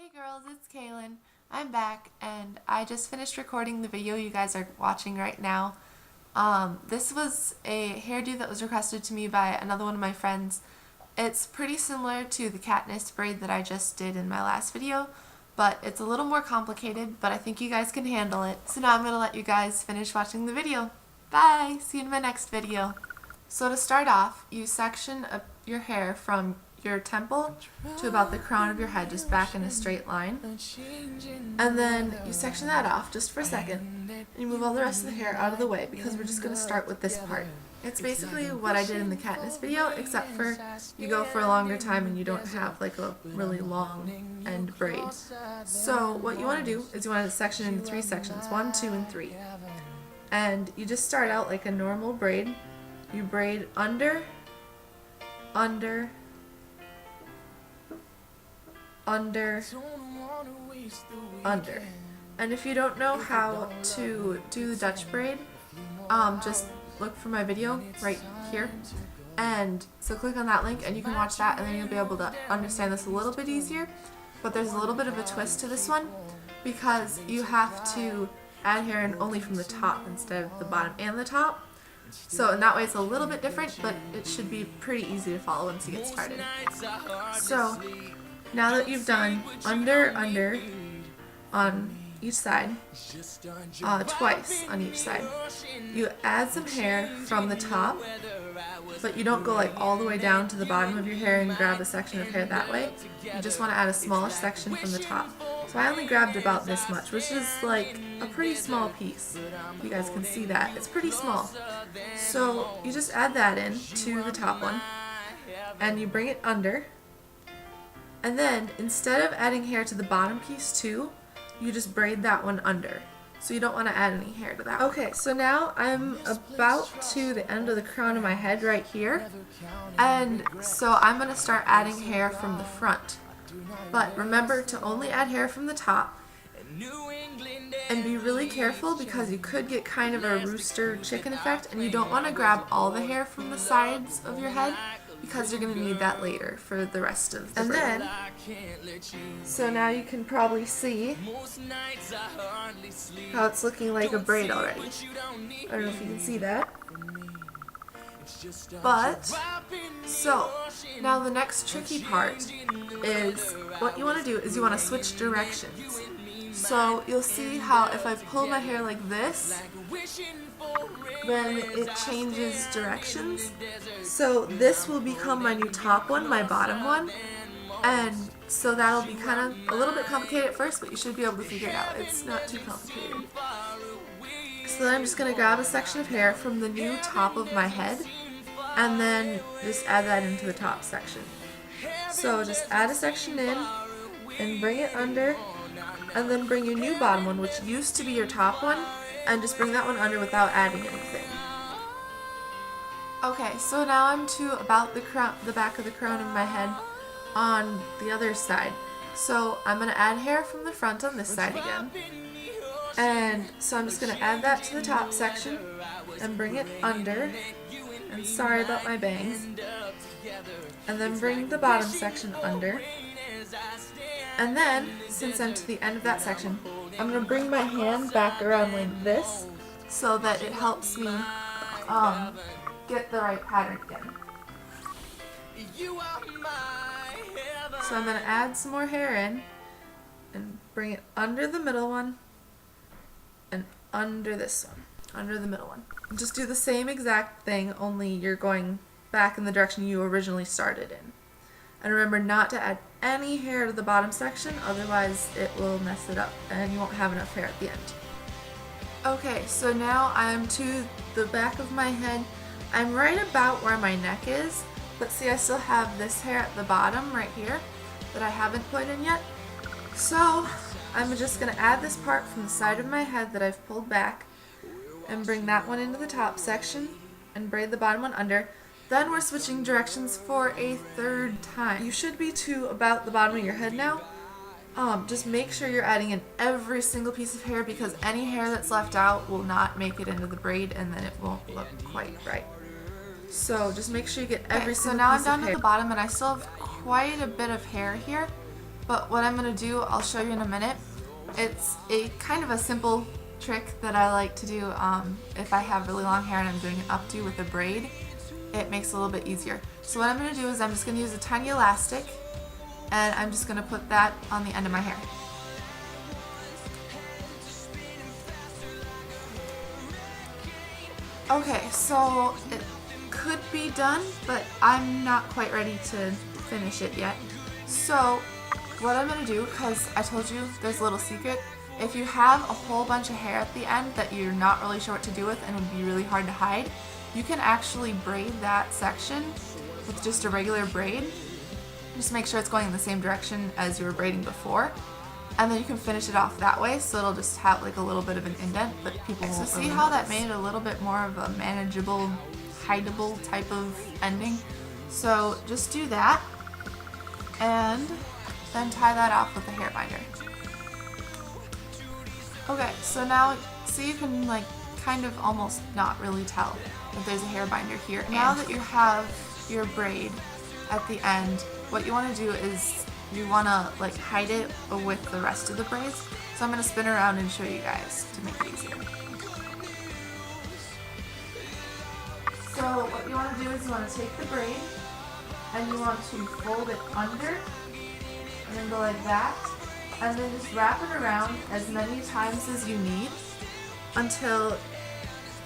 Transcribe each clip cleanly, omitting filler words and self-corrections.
Hey girls, it's Kaylin. I'm back and I just finished recording the video you guys are watching right now. This was a hairdo that was requested to me by another one of my friends. It's pretty similar to the Katniss braid that I just did in my last video, but it's a little more complicated, but I think you guys can handle it. So now I'm going to let you guys finish watching the video. Bye! See you in my next video. So to start off, you section up your hair from your temple to about the crown of your head, just back in a straight line. And then you section that off just for a second. And you move all the rest of the hair out of the way because we're just going to start with this part. It's basically what I did in the Katniss video, except for you go for a longer time and you don't have like a really long end braid. So what you want to do is you want to section into 3 sections, 1, 2, and 3. And you just start out like a normal braid. You braid under, under, under, under. And if you don't know how to do the Dutch braid, just look for my video right here. And so click on that link and you can watch that, and then you'll be able to understand this a little bit easier. But there's a little bit of a twist to this one because you have to add hair in only from the top instead of the bottom and the top. So in that way it's a little bit different, but it should be pretty easy to follow once you get started. So now that you've done under, under on each side, twice on each side, you add some hair from the top, but you don't go like all the way down to the bottom of your hair and grab a section of hair that way. You just want to add a smallish section from the top. So I only grabbed about this much, which is like a pretty small piece. You guys can see that. It's pretty small. So you just add that in to the top one, and you bring it under. And then, instead of adding hair to the bottom piece too, you just braid that one under. So you don't want to add any hair to that one. Okay, so now I'm about to the end of the crown of my head right here. And so I'm going to start adding hair from the front. But remember to only add hair from the top. And be really careful because you could get kind of a rooster chicken effect, and you don't want to grab all the hair from the sides of your head, because you're going to need that later for the rest of the braid. And then, so now you can probably see how it's looking like a braid already. I don't know if you can see that. But, so, now the next tricky part is, what you want to do is you want to switch directions. So you'll see how if I pull my hair like this, then it changes directions. So this will become my new top one, my bottom one, and so that'll be kind of a little bit complicated at first, but you should be able to figure it out. It's not too complicated. So then I'm just going to grab a section of hair from the new top of my head, and then just add that into the top section. So just add a section in, and bring it under, and then bring your new bottom one, which used to be your top one, and just bring that one under without adding anything. Okay, so now I'm to about the back of the crown of my head on the other side. So I'm going to add hair from the front on this side again. And so I'm just going to add that to the top section and bring it under. And sorry about my bangs. And then bring the bottom section under. And then, since I'm to the end of that section, I'm going to bring my hand back around like this so that it helps me get the right pattern again. So I'm going to add some more hair in and bring it under the middle one and under this one, under the middle one. And just do the same exact thing, only you're going back in the direction you originally started in. And remember not to add any hair to the bottom section, otherwise it will mess it up and you won't have enough hair at the end. Okay, so now I'm to the back of my head. I'm right about where my neck is, but see I still have this hair at the bottom right here that I haven't put in yet. So I'm just going to add this part from the side of my head that I've pulled back and bring that one into the top section and braid the bottom one under. Then we're switching directions for a third time. You should be to about the bottom of your head now. Just make sure you're adding in every single piece of hair, because any hair that's left out will not make it into the braid and then it won't look quite right. So just make sure you get every single piece of hair. So now I'm down at the bottom and I still have quite a bit of hair here. But what I'm going to do, I'll show you in a minute. It's a kind of a simple trick that I like to do if I have really long hair and I'm doing an updo with a braid. It makes it a little bit easier. So what I'm going to do is I'm just going to use a tiny elastic and I'm just going to put that on the end of my hair. Okay, so it could be done, but I'm not quite ready to finish it yet. So what I'm going to do, because I told you there's a little secret, if you have a whole bunch of hair at the end that you're not really sure what to do with and would be really hard to hide, you can actually braid that section with just a regular braid. Just make sure it's going in the same direction as you were braiding before, and then you can finish it off that way, so it'll just have like a little bit of an indent, but people won't. So see how that made it a little bit more of a manageable, hideable type of ending? So just do that, and then tie that off with a hair binder. Okay, so now see, you can like kind of almost not really tell if there's a hair binder here. Now that you have your braid at the end, what you want to do is you want to like hide it with the rest of the braids. So I'm going to spin around and show you guys to make it easier. So what you want to do is you want to take the braid and you want to fold it under and then go like that, and then just wrap it around as many times as you need until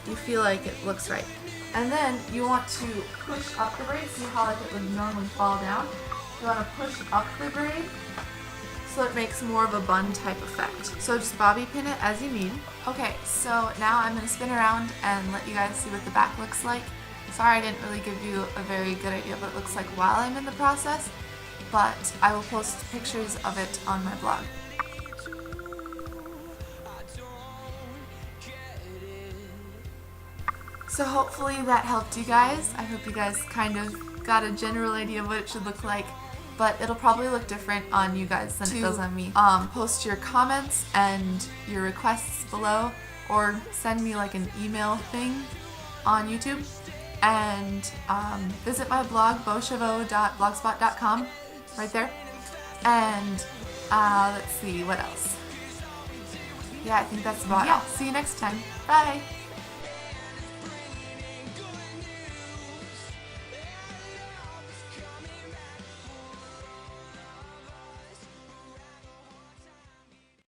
you feel like it looks right. And then you want to push up the braid. See how like it would normally fall down? You want to push up the braid so it makes more of a bun type effect. So just bobby pin it as you need. Okay, so now I'm going to spin around and let you guys see what the back looks like. Sorry I didn't really give you a very good idea of what it looks like while I'm in the process, but I will post pictures of it on my blog. So hopefully that helped you guys. I hope you guys kind of got a general idea of what it should look like, but it'll probably look different on you guys than it does on me. Post your comments and your requests below, or send me like an email thing on YouTube, and visit my blog beauchevaux.blogspot.com right there. And let's see what else. Yeah, I think that's about it. See you next time. Bye.